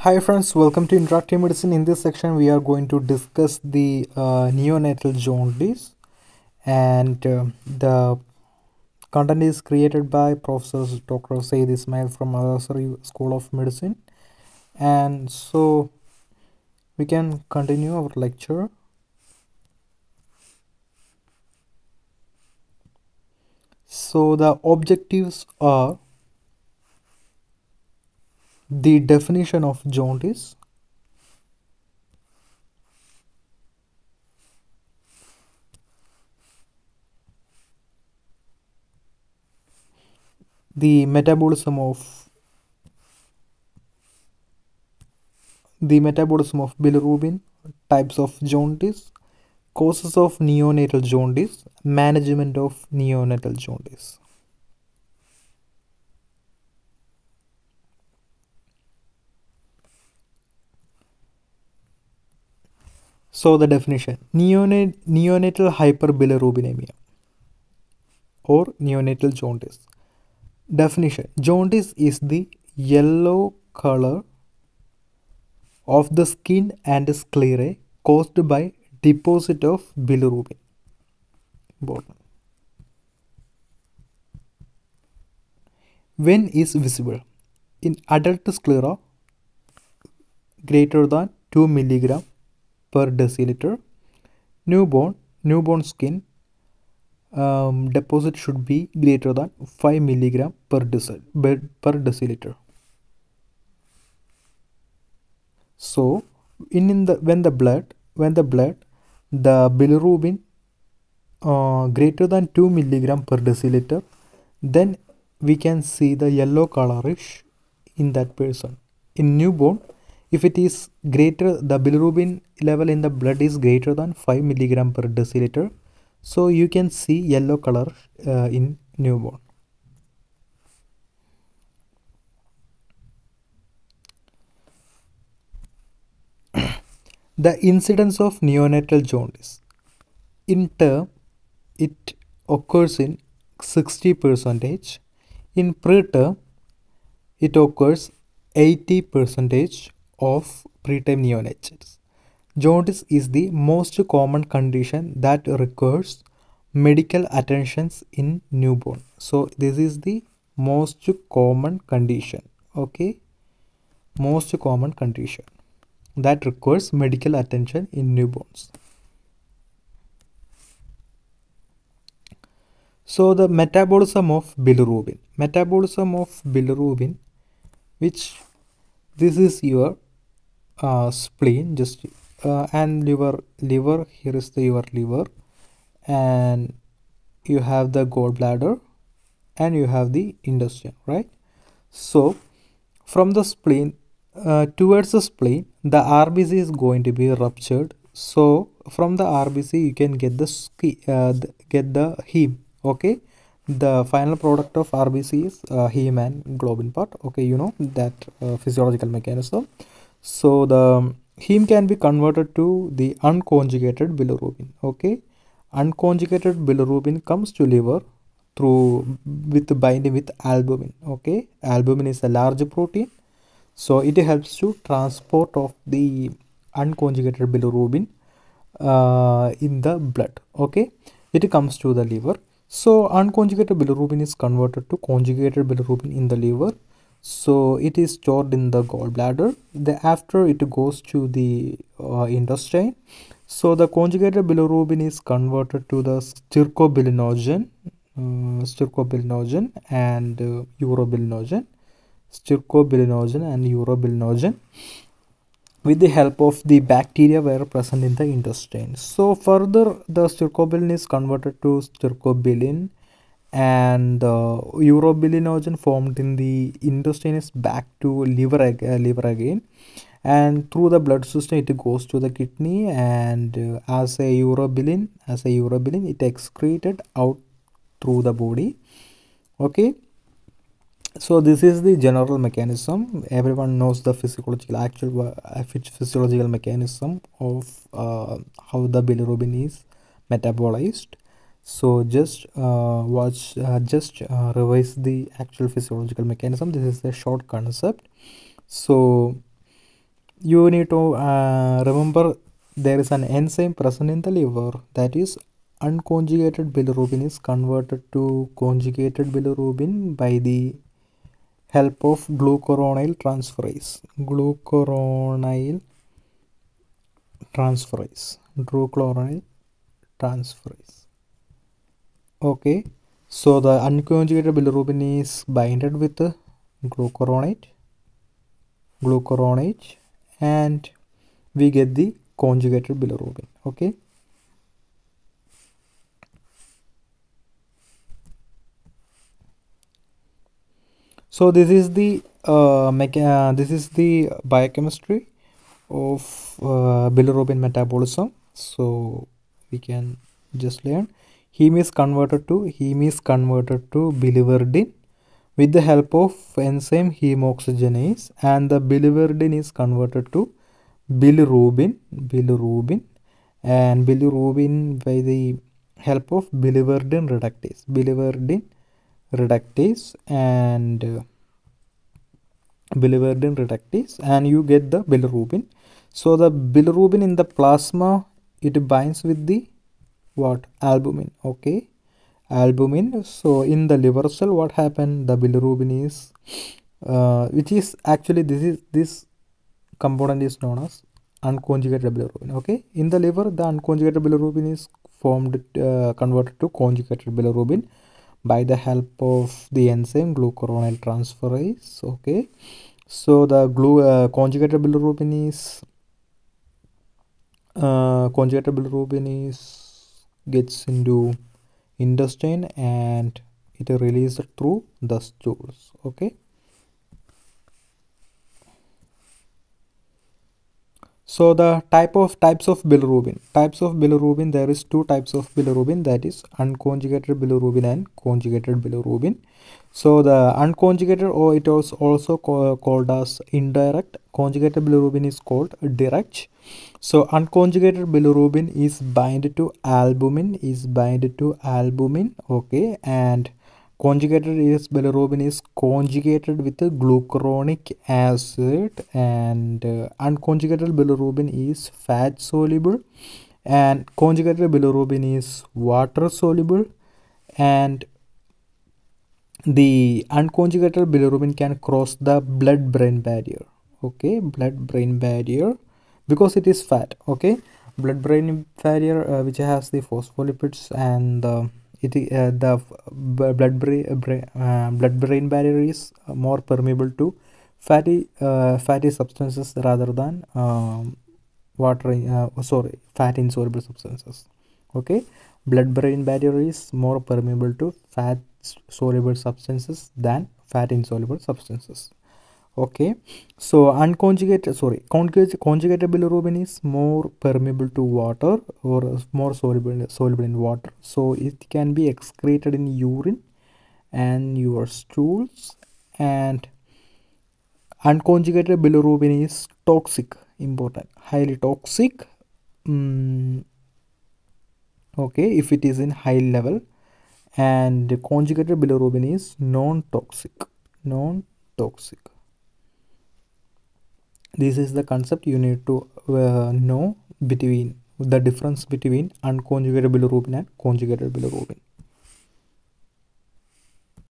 Hi friends, welcome to Interactive Medicine. In this section, we are going to discuss the neonatal jaundice, and the content is created by Professor Dr. Said Ismail from Al-Azhar School of Medicine. And so we can continue our lecture. So the objectives are the definition of jaundice, the metabolism of bilirubin, types of jaundice, causes of neonatal jaundice, management of neonatal jaundice. So the definition: neonatal hyperbilirubinemia or neonatal jaundice. Definition: jaundice is the yellow color of the skin and sclerae caused by deposit of bilirubin. Bottom. When is visible? In adult sclera greater than 2 milligram per deciliter. Newborn skin deposit should be greater than 5 milligram per deciliter. So in the when the blood the bilirubin greater than 2 milligram per deciliter, then we can see the yellow colorish in that person. In newborn, if it is greater, the bilirubin level in the blood is greater than 5 milligram per deciliter, so you can see yellow color in newborn. The incidence of neonatal jaundice. In term, it occurs in 60%. In preterm, it occurs 80% of preterm neonates. Jaundice is the most common condition that requires medical attentions in newborn. So this is the most common condition. Okay, most common condition that requires medical attention in newborns. So the metabolism of bilirubin. Metabolism of bilirubin, which this is your spleen, just and liver. Here is your liver, and you have the gallbladder, and you have the intestine, right? So from the spleen towards the spleen, the RBC is going to be ruptured. So from the RBC, you can get get the heme. Okay, the final product of RBC is heme and globin part. Okay, you know that physiological mechanism. So the heme can be converted to the unconjugated bilirubin. Okay, unconjugated bilirubin comes to liver through with binding with albumin. Okay, albumin is a large protein, so it helps to transport of the unconjugated bilirubin in the blood. Okay, it comes to the liver. So unconjugated bilirubin is converted to conjugated bilirubin in the liver. So it is stored in the gallbladder. After it goes to the intestine. So the conjugated bilirubin is converted to the stercobilinogen and urobilinogen. Stercobilinogen and urobilinogen with the help of the bacteria were present in the intestine. So further, the stercobilin is converted to stercobilin, and the urobilinogen formed in the intestine is back to liver again, and through the blood system it goes to the kidney, and as a urobilin it excreted out through the body. Okay, so this is the general mechanism. Everyone knows the physiological mechanism of how the bilirubin is metabolized. So just revise the actual physiological mechanism. This is a short concept. So you need to remember there is an enzyme present in the liver, that is unconjugated bilirubin is converted to conjugated bilirubin by the help of glucuronyl transferase. Glucuronyl transferase. Okay, so the unconjugated bilirubin is binded with the glucuronate, and we get the conjugated bilirubin. Okay, so this is the biochemistry of bilirubin metabolism. So we can just learn heme is converted to biliverdin with the help of enzyme hemoxygenase, and the biliverdin is converted to bilirubin and bilirubin by the help of biliverdin reductase and biliverdin reductase, and you get the bilirubin. So the bilirubin in the plasma, it binds with the what? Albumin. Okay, albumin. So in the liver cell, what happened? The bilirubin is which is actually this component is known as unconjugated bilirubin. Okay, in the liver, the unconjugated bilirubin is converted to conjugated bilirubin by the help of the enzyme glucuronyl transferase. Okay, so the conjugated bilirubin gets into intestine and it is released through the stools. Okay, so the types of bilirubin, there is two types of bilirubin, that is unconjugated bilirubin and conjugated bilirubin. So the unconjugated, or it is also called as indirect. Conjugated bilirubin is called direct. So unconjugated bilirubin is bind to albumin, okay, and conjugated bilirubin is conjugated with a glucuronic acid, and unconjugated bilirubin is fat soluble, and conjugated bilirubin is water soluble, and the unconjugated bilirubin can cross the blood-brain barrier. Okay, blood-brain barrier, because it is fat. Okay, blood-brain barrier which has the phospholipids, and the blood-brain barrier is more permeable to fatty substances rather than fat insoluble substances. Okay, blood-brain barrier is more permeable to fat soluble substances than fat insoluble substances. Okay, so conjugated bilirubin is more permeable to water, or more soluble in water, so it can be excreted in urine and your stools. And unconjugated bilirubin is toxic, important, highly toxic. Okay, if it is in high level, and conjugated bilirubin is non-toxic. This is the concept you need to know, between the difference between unconjugated bilirubin and conjugated bilirubin.